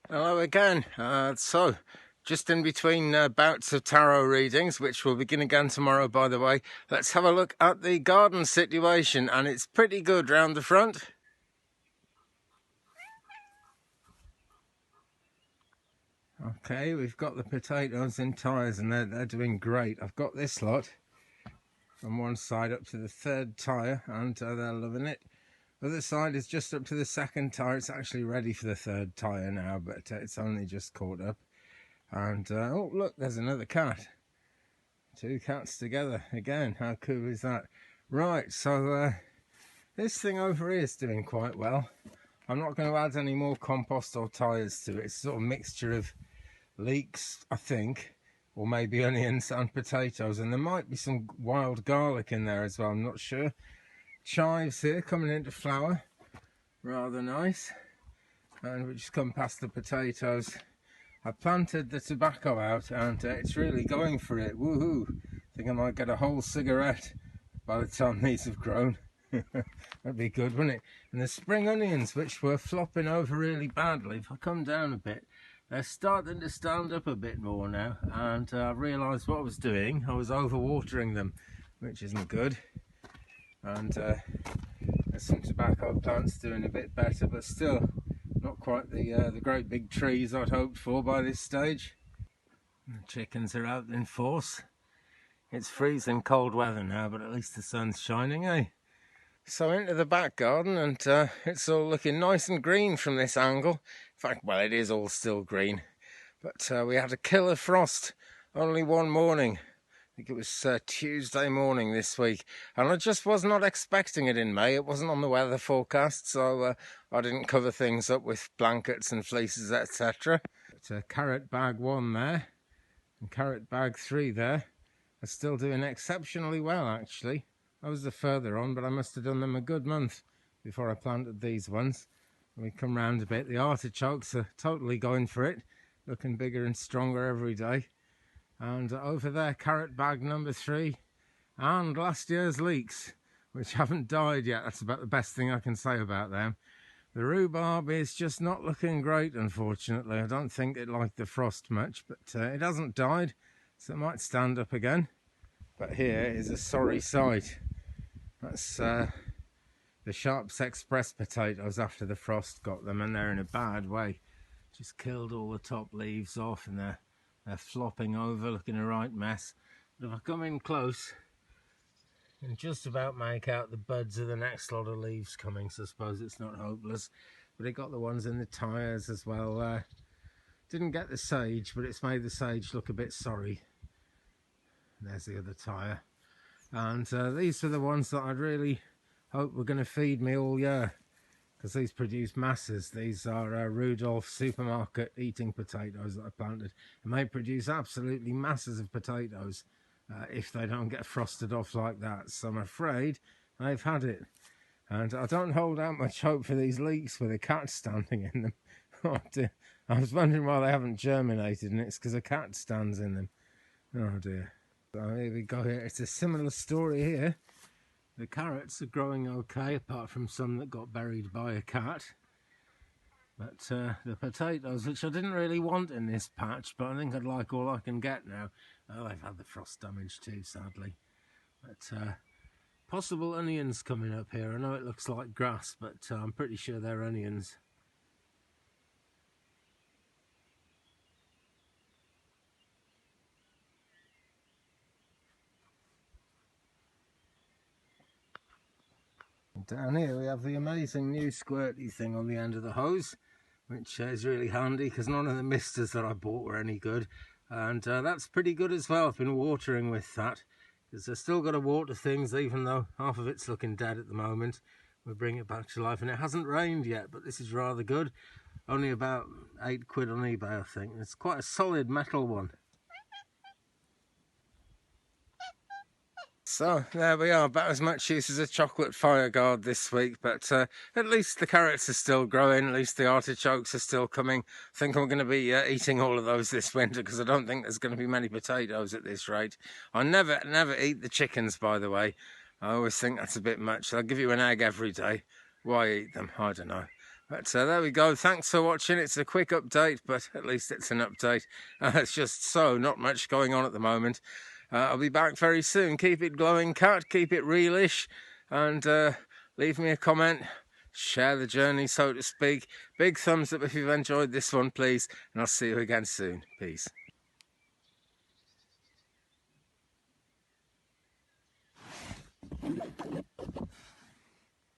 Hello again. Just in between bouts of tarot readings, which will begin again tomorrow, by the way, let's have a look at the garden situation, and it's pretty good round the front. Okay, we've got the potatoes in tyres, and they're doing great. I've got this lot from one side up to the third tyre, and they're loving it. The other side is just up to the second tyre. It's actually ready for the third tyre now, but it's only just caught up. And oh look, there's another cat. Two cats together again. How cool is that? Right, so this thing over here is doing quite well. I'm not going to add any more compost or tyres to it. It's sort of a mixture of leeks, I think, or maybe onions and potatoes, and there might be some wild garlic in there as well. I'm not sure. Chives here coming into flower, rather nice. And we just come past the potatoes. I planted the tobacco out, and it's really going for it. Woohoo! I think I might get a whole cigarette by the time these have grown. That'd be good, wouldn't it? And the spring onions, which were flopping over really badly, if I come down a bit, they're starting to stand up a bit more now, and I realised what I was doing. I was overwatering them, which isn't good. And there's some tobacco plants doing a bit better, but still not quite the great big trees I'd hoped for by this stage. The chickens are out in force. It's freezing cold weather now, but at least the sun's shining, eh? So into the back garden, and it's all looking nice and green from this angle. In fact, well, it is all still green, but we had a killer frost only one morning. I think it was Tuesday morning this week, and I just was not expecting it in May. It wasn't on the weather forecast, so I didn't cover things up with blankets and fleeces, etc. But carrot bag 1 there, and carrot bag 3 there are still doing exceptionally well, actually. I was the further on, but I must have done them a good month before I planted these ones. When we come round a bit, the artichokes are totally going for it, looking bigger and stronger every day. And over there, carrot bag number 3, and last year's leeks, which haven't died yet. That's about the best thing I can say about them. The rhubarb is just not looking great, unfortunately. I don't think it liked the frost much, but it hasn't died, so it might stand up again. But here is a sorry sight. That's the Sharps Express potatoes after the frost got them, and they're in a bad way. Just killed all the top leaves off, and they're flopping over, looking a right mess. But if I come in close, I can just about make out the buds of the next lot of leaves coming, so I suppose it's not hopeless. But it got the ones in the tyres as well. Didn't get the sage, but it's made the sage look a bit sorry. There's the other tyre. And these are the ones that I'd really hope were going to feed me all year, because these produce masses. These are Rudolph supermarket eating potatoes that I planted, and they produce absolutely masses of potatoes if they don't get frosted off like that. So I'm afraid they've had it, and I don't hold out much hope for these leeks with a cat standing in them. Oh dear, I was wondering why they haven't germinated, and it's because a cat stands in them. Oh dear. So here we go. Here it's a similar story here. The carrots are growing okay, apart from some that got buried by a cat. But the potatoes, which I didn't really want in this patch, but I think I'd like all I can get now. Oh, they've had the frost damage too, sadly. But possible onions coming up here. I know it looks like grass, but I'm pretty sure they're onions. Down here we have the amazing new squirty thing on the end of the hose, which is really handy because none of the misters that I bought were any good, and that's pretty good as well. I've been watering with that because I've still got to water things, even though half of it's looking dead at the moment. We'll bring it back to life, and it hasn't rained yet, but this is rather good. Only about £8 on eBay, I think. It's quite a solid metal one. So there we are, about as much use as a chocolate fire guard this week, but at least the carrots are still growing, at least the artichokes are still coming. I think I'm going to be eating all of those this winter, because I don't think there's going to be many potatoes at this rate. I never eat the chickens, by the way. I always think that's a bit much. I'll give you an egg every day. Why eat them? I don't know. But there we go. Thanks for watching. It's a quick update, but at least it's an update. It's just not much going on at the moment. I'll be back very soon. Keep it glowing, cat. Keep it realish. And leave me a comment. Share the journey, so to speak. Big thumbs up if you've enjoyed this one, please. And I'll see you again soon. Peace.